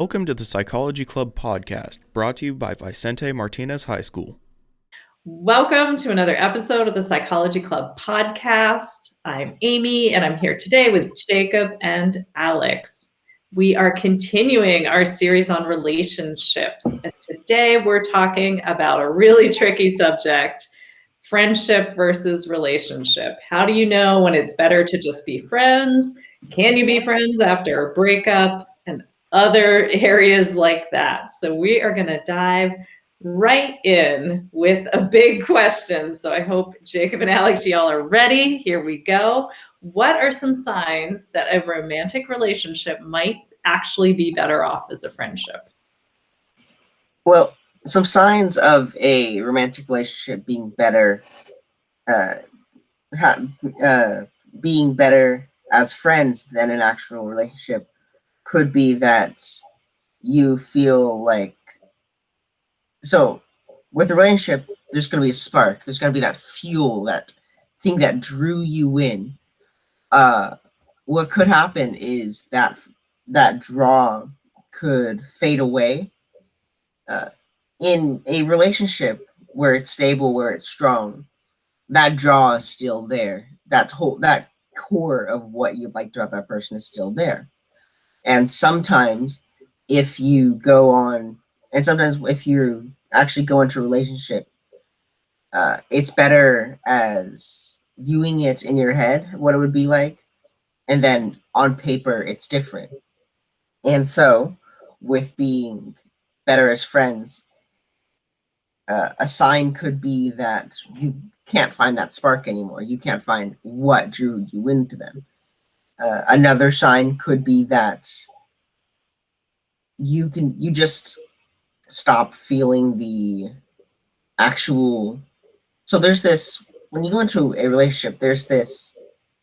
Welcome to the Psychology Club podcast, brought to you by Vicente Martinez High School. Welcome to another episode of the Psychology Club podcast. I'm Amy, and I'm here today with Jacob and Alex. We are continuing our series on relationships, and today we're talking about a really tricky subject: friendship versus relationship. How do you know when it's better to just be friends? Can you be friends after a breakup? And other areas like that. So we are going to dive right in with a big question. So I hope Jacob and Alex, y'all are ready. Here we go. What are some signs that a romantic relationship might actually be better off as a friendship? Well, some signs of a romantic relationship being better, being better as friends than an actual relationship could be that you feel like, so with a relationship, there's going to be a spark. There's going to be that fuel, that thing that drew you in. What could happen is that draw could fade away. In a relationship where it's stable, where it's strong, that draw is still there. That core of what you like about that person is still there. And sometimes if you actually go into a relationship, it's better as viewing it in your head, what it would be like, and then on paper, it's different. And so with being better as friends, a sign could be that you can't find that spark anymore. You can't find what drew you into them. Another sign could be that you just stop feeling the actual. So there's this, when you go into a relationship, there's this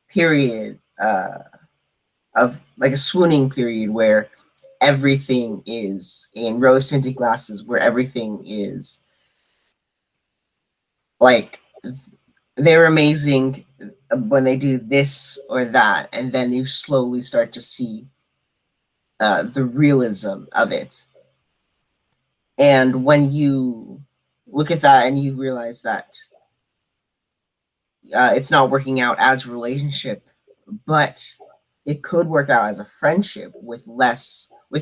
period of like a swooning period where everything is in rose-tinted glasses, where everything is like they're amazing when they do this or that, and then you slowly start to see the realism of it. And when you look at that and you realize that it's not working out as a relationship, but it could work out as a friendship with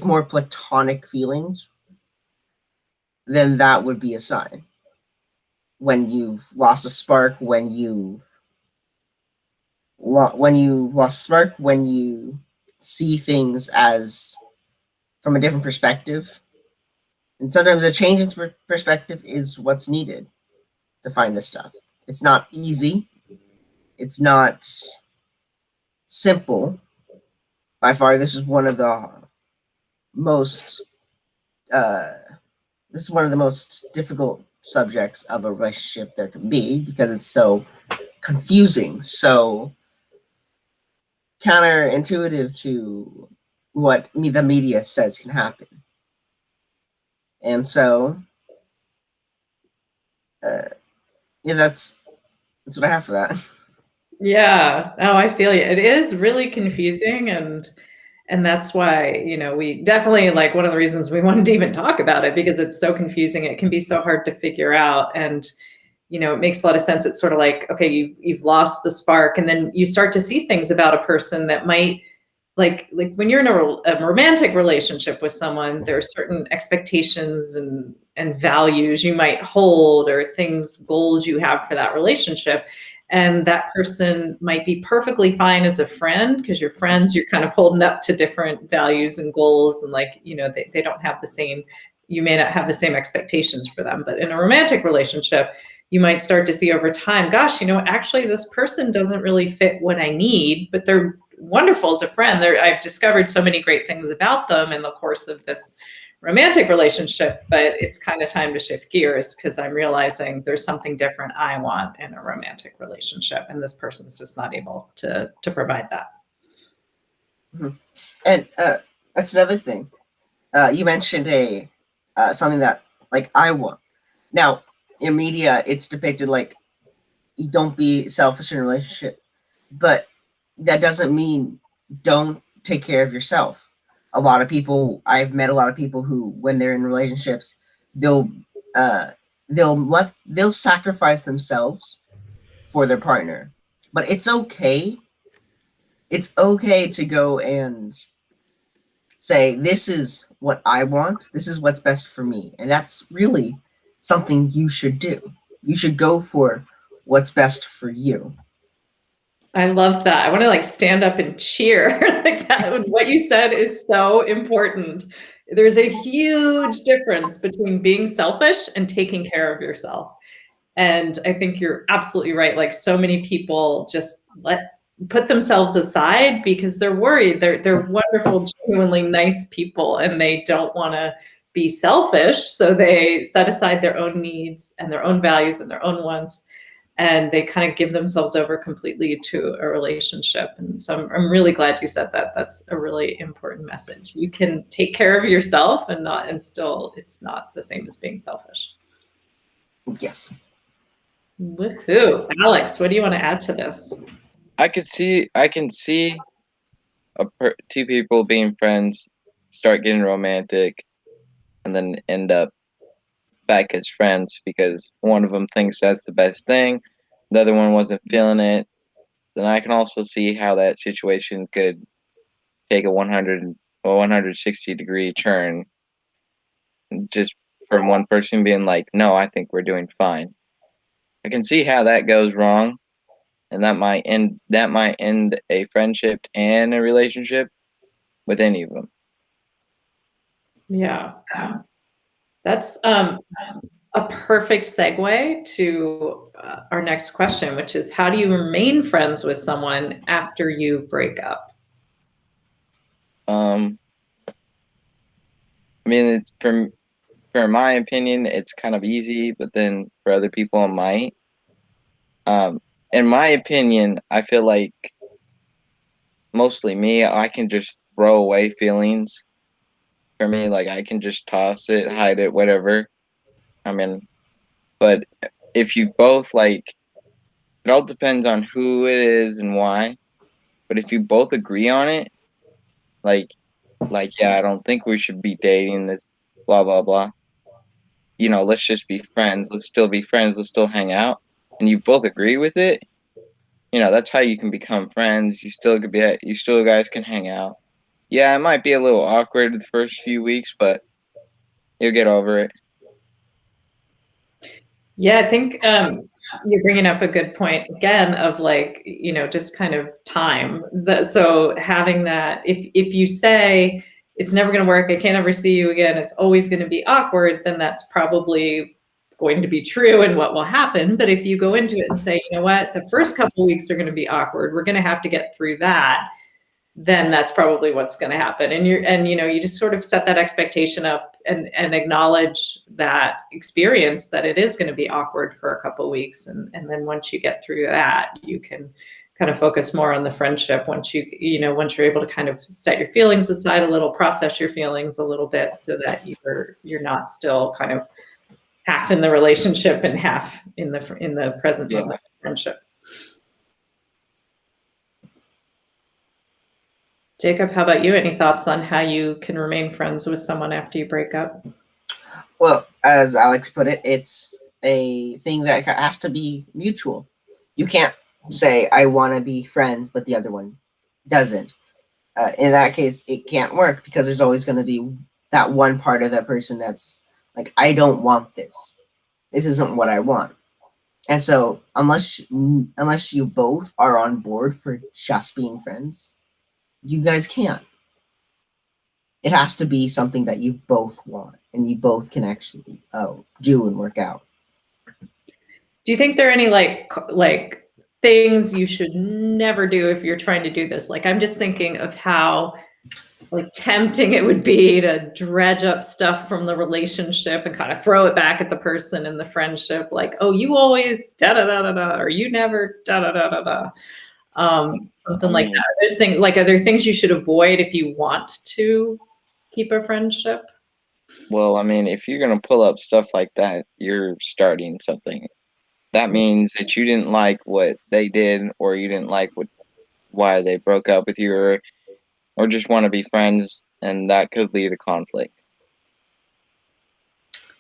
more platonic feelings, then that would be a sign. When you've lost a spark, when you see things as from a different perspective. And sometimes a change in perspective is what's needed to find this stuff. It's not easy. It's not simple. By far, this is one of the most difficult subjects of a relationship there can be, because it's so confusing, so counterintuitive to what the media says can happen. And so that's what I have for that. Yeah. Oh, I feel you. It is really confusing, and that's why, we definitely, like, one of the reasons we wanted to even talk about it, because it's so confusing. It can be so hard to figure out. And, it makes a lot of sense. It's sort of like, okay, you've lost the spark, and then you start to see things about a person that might, like when you're in a romantic relationship with someone, there are certain expectations and values you might hold, or goals you have for that relationship. And that person might be perfectly fine as a friend, because you're friends, you're kind of holding up to different values and goals. And they don't have the same, you may not have the same expectations for them. But in a romantic relationship, you might start to see over time, gosh, actually this person doesn't really fit what I need, but they're wonderful as a friend. I've discovered so many great things about them in the course of this romantic relationship, but it's kind of time to shift gears, because I'm realizing there's something different I want in a romantic relationship, and this person's just not able to provide that. Mm-hmm. And that's another thing. You mentioned something that, like, I want. Now, in media, it's depicted like, you don't be selfish in a relationship, but that doesn't mean don't take care of yourself. I've met a lot of people who, when they're in relationships, they'll uh, they'll sacrifice themselves for their partner. But it's okay. It's okay to go and say, this is what I want. This is what's best for me. And that's really something you should do. You should go for what's best for you. I love that. I want to like stand up and cheer. Like that. What you said is so important. There's a huge difference between being selfish and taking care of yourself. And I think you're absolutely right. Like so many people just put themselves aside because they're worried. They're wonderful, genuinely nice people, and they don't want to be selfish. So they set aside their own needs and their own values and their own wants, and they kind of give themselves over completely to a relationship. And so I'm really glad you said that. That's a really important message. You can take care of yourself and still it's not the same as being selfish. Yes. Woohoo. Alex, what do you want to add to this? I can see two people being friends, start getting romantic, and then end up back as friends because one of them thinks that's the best thing, the other one wasn't feeling it. Then I can also see how that situation could take a 160-degree turn, just from one person being like, "No, I think we're doing fine." I can see how that goes wrong, and that might end a friendship and a relationship with any of them. Yeah. That's a perfect segue to our next question, which is how do you remain friends with someone after you break up? I mean, it's for my opinion, it's kind of easy, but then for other people, it might. In my opinion, I feel like mostly me, I can just throw away feelings. For me, like I can just toss it, hide it, whatever. I mean, but if you both like, it all depends on who it is and why. But if you both agree on it, like, yeah, I don't think we should be dating this, blah blah blah. Let's just be friends. Let's still be friends. Let's still hang out. And you both agree with it. That's how you can become friends. You still guys can hang out. Yeah, it might be a little awkward the first few weeks, but you'll get over it. Yeah, I think you're bringing up a good point again of like, just kind of time. So having that, if you say it's never going to work, I can't ever see you again, it's always going to be awkward, then that's probably going to be true and what will happen. But if you go into it and say, you know what, the first couple of weeks are going to be awkward, we're going to have to get through that, then that's probably what's going to happen. And you just sort of set that expectation up and acknowledge that experience that it is going to be awkward for a couple of weeks. And then once you get through that, you can kind of focus more on the friendship once you're able to kind of set your feelings aside a little, process your feelings a little bit so that you're not still kind of half in the relationship and half in the present moment of friendship. Jacob, how about you? Any thoughts on how you can remain friends with someone after you break up? Well, as Alex put it, it's a thing that has to be mutual. You can't say, I want to be friends, but the other one doesn't. In that case, it can't work because there's always going to be that one part of that person that's like, I don't want this. This isn't what I want. And so unless you both are on board for just being friends, you guys can't. It has to be something that you both want and you both can actually do and work out. Do you think there are any like things you should never do if you're trying to do this? Like, I'm just thinking of how like tempting it would be to dredge up stuff from the relationship and kind of throw it back at the person in the friendship. Like, oh, you always da da da da da, or you never da da da da da. Something like that. Are there things you should avoid if you want to keep a friendship? Well, I mean, if you're going to pull up stuff like that, you're starting something. That means that you didn't like what they did, or you didn't like why they broke up with you, or just want to be friends and that could lead to conflict.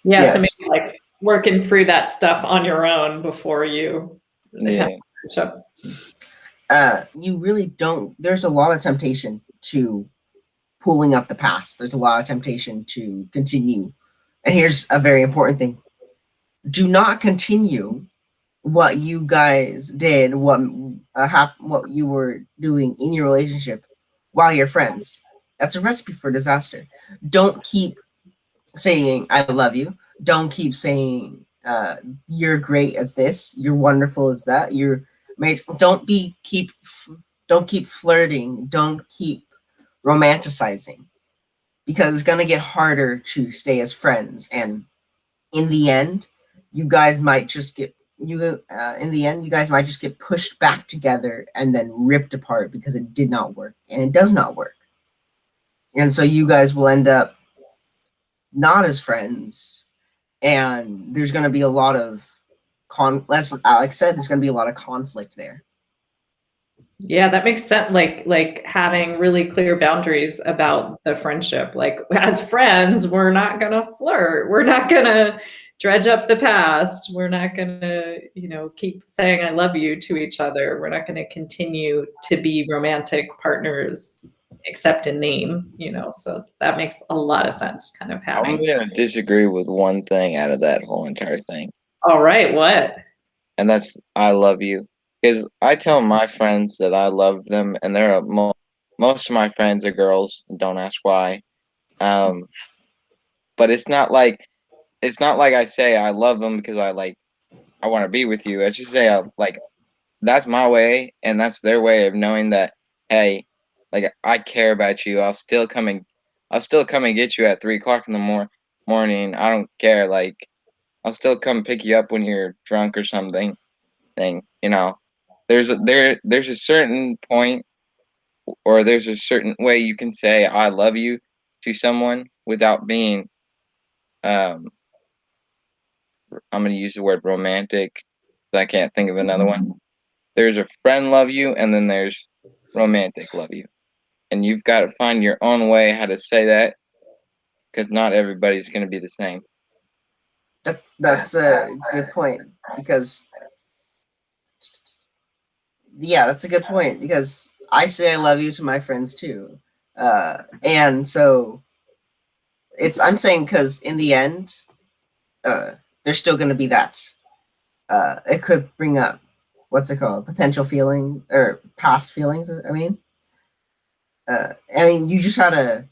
Yeah, so Yes. maybe like working through that stuff on your own before you attempt Yeah. You really don't. There's a lot of temptation to pulling up the past. There's a lot of temptation to continue. And here's a very important thing: do not continue what you guys did, what you were doing in your relationship while you're friends. That's a recipe for disaster. Don't keep saying "I love you." Don't keep saying "You're great as this." "You're wonderful as that." You're amazing. Don't keep flirting. Don't keep romanticizing, because it's gonna get harder to stay as friends. And in the end, you guys might just get you guys might just get pushed back together and then ripped apart because it did not work, and it does not work. And so you guys will end up not as friends, and there's going to be a lot of as Alex said, there's going to be a lot of conflict there. Yeah, that makes sense. Like having really clear boundaries about the friendship. Like as friends, we're not gonna flirt. We're not gonna dredge up the past. We're not gonna, keep saying I love you to each other. We're not gonna continue to be romantic partners except in name, So that makes a lot of sense, kind of I'm having. gonna disagree with one thing out of that whole entire thing, All right, what? and that's I love you. Because I tell my friends that I love them, and most of my friends are girls. Don't ask why. But it's not like I say I love them because I want to be with you. I just say that's my way, and that's their way of knowing that, hey, like I care about you. I'll still come and get you at 3 o'clock in the morning. I don't care. Like I'll still come pick you up when you're drunk or something. There's a certain point, or there's a certain way you can say I love you to someone without being I'm going to use the word romantic. I can't think of another one. There's a friend love you, and then there's romantic love you. And you've got to find your own way how to say that, because not everybody's going to be the same. That's a good point, because that's a good point, because I say I love you to my friends too. And so I'm saying, because in the end, there's still going to be that. It could bring up, what's it called? Potential feeling, or past feelings. I mean, you just gotta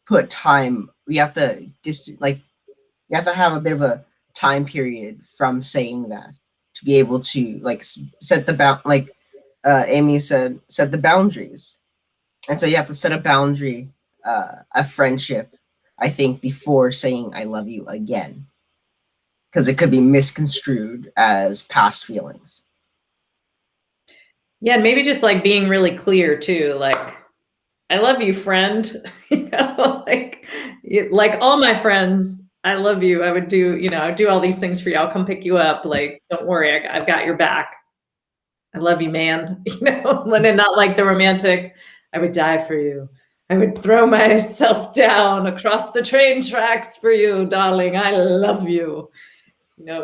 put time. You have to you have to have a bit of a time period from saying that to be able to set the Amy said, set the boundaries. And so you have to set a boundary, a friendship, I think, before saying I love you again, because it could be misconstrued as past feelings. Yeah, and maybe just like being really clear too, like I love you, friend. Like all my friends, I love you. I would do, I would do all these things for you. I'll come pick you up. Like, don't worry, I've got your back. I love you, man. And not like the romantic, I would die for you. I would throw myself down across the train tracks for you, darling. I love you.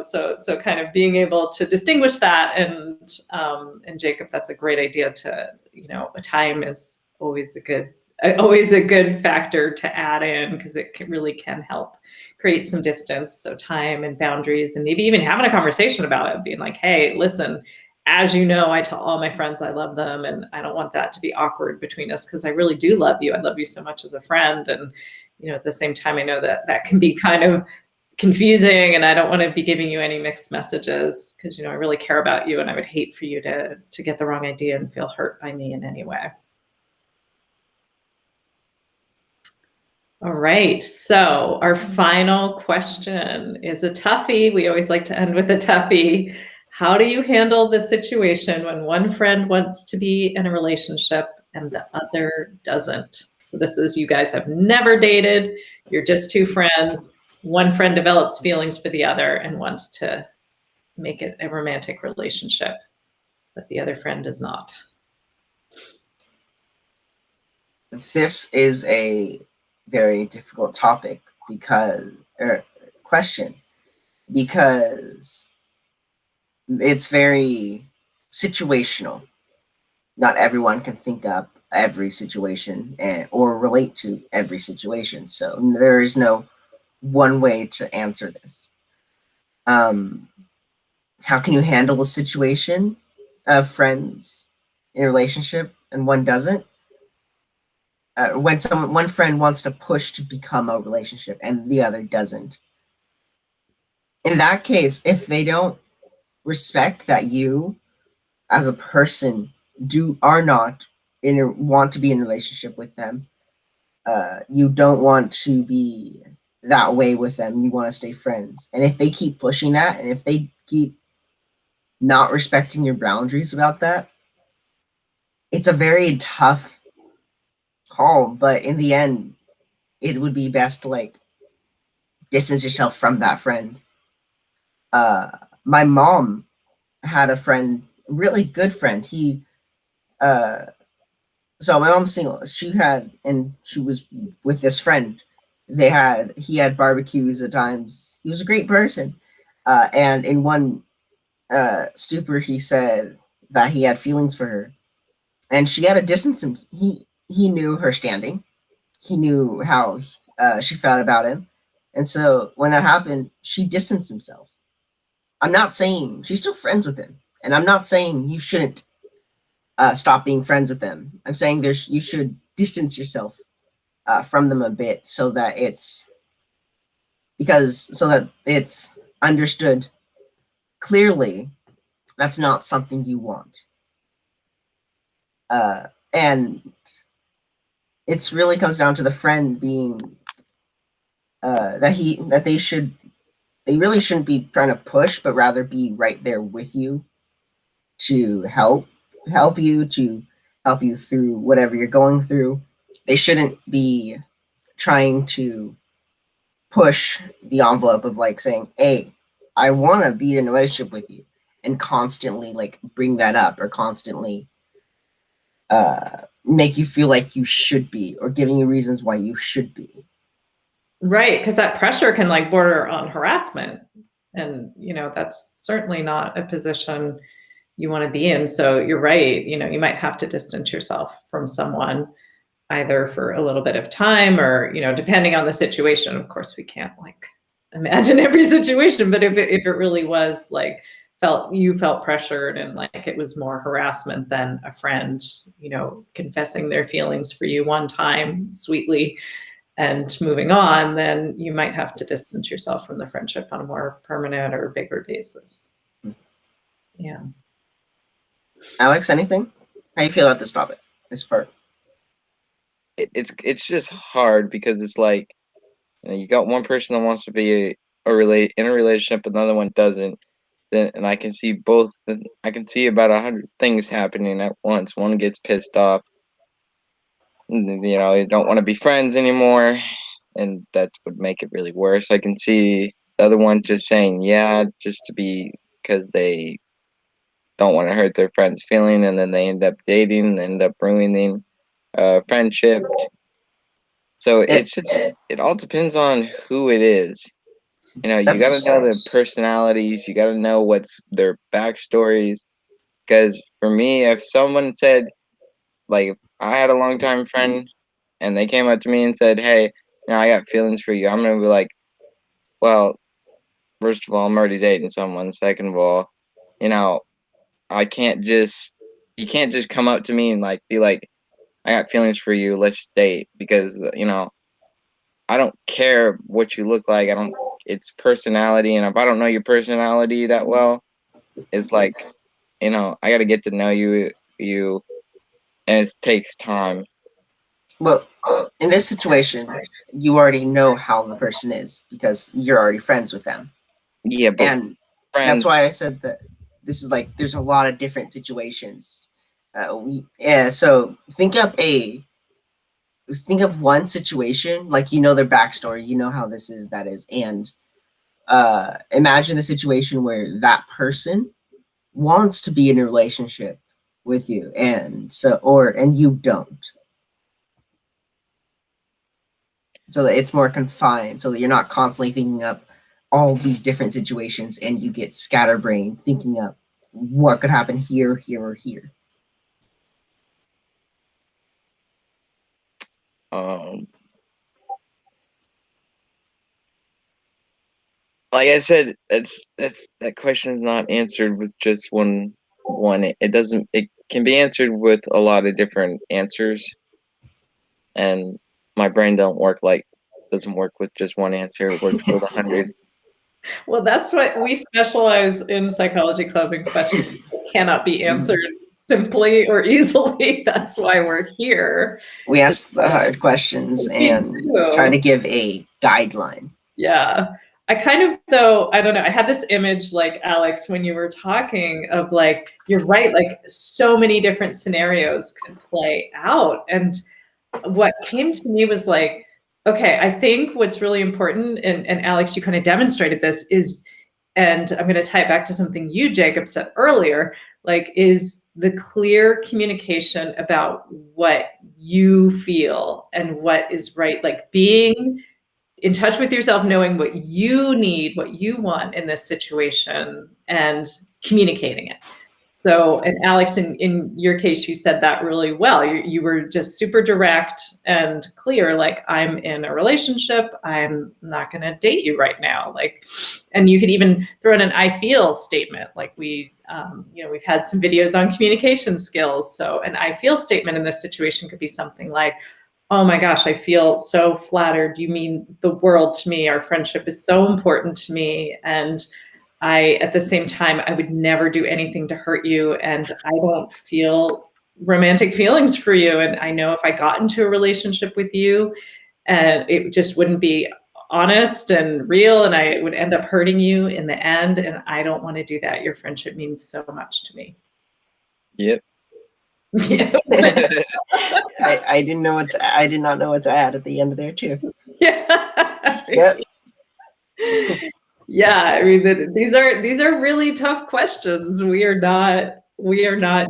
So kind of being able to distinguish that, and Jacob, that's a great idea to, time is always a good factor to add in, because it really can help create some distance. So time and boundaries, and maybe even having a conversation about it, being like, hey, listen, as you know, I tell all my friends I love them, and I don't want that to be awkward between us, because I really do love you. I love you so much as a friend. And, at the same time, I know that can be kind of confusing, and I don't want to be giving you any mixed messages, because I really care about you, and I would hate for you to get the wrong idea and feel hurt by me in any way. All right, so our final question is a toughie. We always like to end with a toughie. How do you handle the situation when one friend wants to be in a relationship and the other doesn't? So this is, you guys have never dated, you're just two friends. One friend develops feelings for the other and wants to make it a romantic relationship, but the other friend does not. This is a very difficult topic question, because it's very situational. Not everyone can think up every situation or relate to every situation. So there is no one way to answer this. How can you handle a situation of friends in a relationship and one doesn't? When one friend wants to push to become a relationship and the other doesn't. In that case, if they don't respect that you as a person are not want to be in a relationship with them, you don't want to be that way with them, you want to stay friends. And if they keep pushing that, and if they keep not respecting your boundaries about that, it's a very tough call. But in the end, it would be best to like distance yourself from that friend. My mom had a friend, really good friend. So my mom's single. She was with this friend. He had barbecues at times. He was a great person. And in one stupor, he said that he had feelings for her, and she had to distance him. He knew her standing. He knew how she felt about him, and so when that happened, she distanced himself. I'm not saying she's still friends with him, and I'm not saying you shouldn't stop being friends with them. I'm saying you should distance yourself from them a bit, so that it's understood clearly that's not something you want. And it's really comes down to the friend being they really shouldn't be trying to push, but rather be right there with you to help you through whatever you're going through. They shouldn't be trying to push the envelope of like saying, hey, I want to be in a relationship with you, and constantly like bring that up, or constantly make you feel like you should be, or giving you reasons why you should be. Right, because that pressure can like border on harassment, and that's certainly not a position you want to be in. So you're right, you might have to distance yourself from someone, either for a little bit of time, or depending on the situation. Of course, we can't like imagine every situation, but if it really was like you felt pressured, and like it was more harassment than a friend confessing their feelings for you one time sweetly and moving on, then you might have to distance yourself from the friendship on a more permanent or bigger basis. Yeah. Alex, anything? How do you feel about this topic, this part? It's just hard, because it's like, you got one person that wants to be in a relationship, another one doesn't. And I can see both. I can see about 100 things happening at once. One gets pissed off, they don't want to be friends anymore, and that would make it really worse. I can see the other one just saying yeah, just to be, because they don't want to hurt their friend's feeling, and then they end up dating, and end up ruining friendship. So it all depends on who it is. You got to know the personalities. You got to know what's their backstories. Because for me, if someone said, like, if I had a longtime friend and they came up to me and said, hey, I got feelings for you, I'm going to be like, well, first of all, I'm already dating someone. Second of all, you can't just come up to me and like be like, I got feelings for you, let's date. Because, I don't care what you look like. It's personality. And if I don't know your personality that well, it's like, I got to get to know you, and it takes time. Well, in this situation, you already know how the person is, because you're already friends with them. Yeah, but and that's why I said that this is like, there's a lot of different situations. So think of one situation, like their backstory, how this is, that is, and imagine the situation where that person wants to be in a relationship with you, and you don't. so that it's more confined, so that you're not constantly thinking up all these different situations and you get scatterbrained thinking up what could happen here, here, or here. Like I said, that question is not answered with just one. It doesn't. It can be answered with a lot of different answers, and my brain doesn't work with just one answer. It works with 100. Well, that's what we specialize in Psychology Club, in questions that cannot be answered simply or easily. That's why we're here. We ask the hard questions and try to give a guideline. Yeah. I kind of, though, I don't know, I had this image, like, Alex, when you were talking of, like, you're right, like, so many different scenarios could play out. And what came to me was like, okay, I think what's really important, and Alex, you kind of demonstrated this, is, and I'm going to tie it back to something you, Jacob, said earlier, like, is the clear communication about what you feel and what is right, like being in touch with yourself, knowing what you need, what you want in this situation, and communicating it. So, and Alex, in your case, you said that really well. You were just super direct and clear, like, I'm in a relationship, I'm not going to date you right now. Like, and you could even throw in an I feel statement. Like we've had some videos on communication skills. So an I feel statement in this situation could be something like, oh my gosh, I feel so flattered. You mean the world to me. Our friendship is so important to me. And at the same time, I would never do anything to hurt you. And I don't feel romantic feelings for you. And I know if I got into a relationship with you, and it just wouldn't be honest and real, and I would end up hurting you in the end. And I don't want to do that. Your friendship means so much to me. Yep. I did not know what to add at the end of there too. Yeah. Yep. Yeah, I mean, these are really tough questions. We are not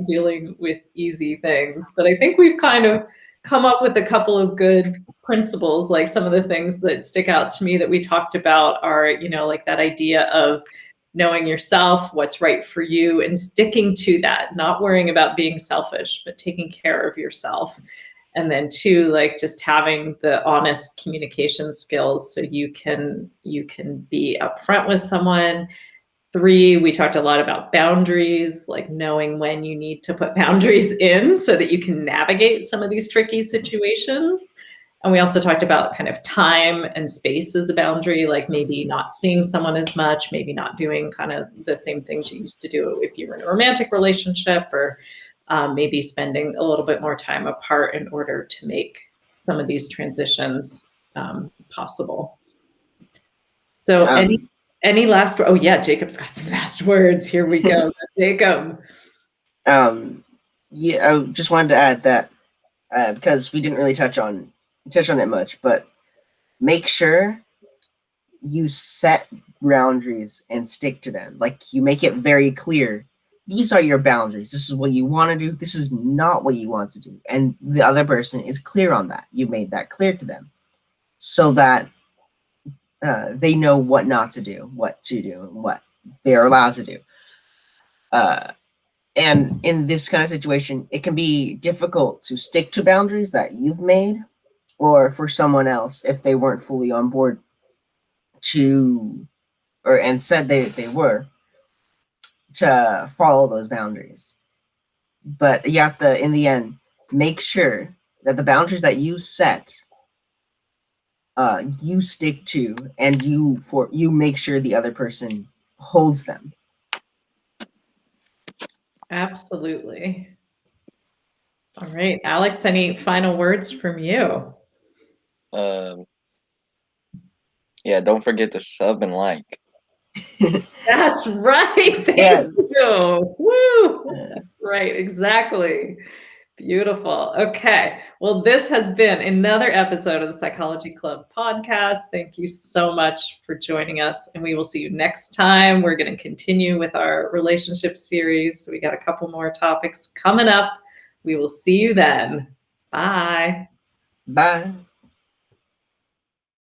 dealing with easy things, but I think we've kind of come up with a couple of good principles. Like some of the things that stick out to me that we talked about are, like that idea of knowing yourself, what's right for you, and sticking to that, not worrying about being selfish, but taking care of yourself. And then 2, like just having the honest communication skills so you can be upfront with someone. 3, we talked a lot about boundaries, like knowing when you need to put boundaries in so that you can navigate some of these tricky situations. And we also talked about kind of time and space as a boundary, like maybe not seeing someone as much, maybe not doing kind of the same things you used to do if you were in a romantic relationship, or maybe spending a little bit more time apart in order to make some of these transitions possible. So any last, oh yeah, Jacob's got some last words. Here we go. Jacob. Yeah, I just wanted to add that because we didn't really touch on it much, but make sure you set boundaries and stick to them. Like you make it very clear. These are your boundaries. This is what you want to do. This is not what you want to do. And the other person is clear on that. You made that clear to them so that they know what not to do, what to do, and what they are allowed to do. And in this kind of situation, it can be difficult to stick to boundaries that you've made, or for someone else, if they weren't fully on board and said they were, to follow those boundaries. But you have to, in the end, make sure that the boundaries that you set, you stick to, and you make sure the other person holds them. Absolutely. All right, Alex, any final words from you? Yeah, don't forget to sub and like. That's right. Thank you. Woo. That's right. Exactly. Beautiful. Okay. Well, this has been another episode of the Psychology Club podcast. Thank you so much for joining us, and we will see you next time. We're going to continue with our relationship series. We got a couple more topics coming up. We will see you then. Bye. Bye.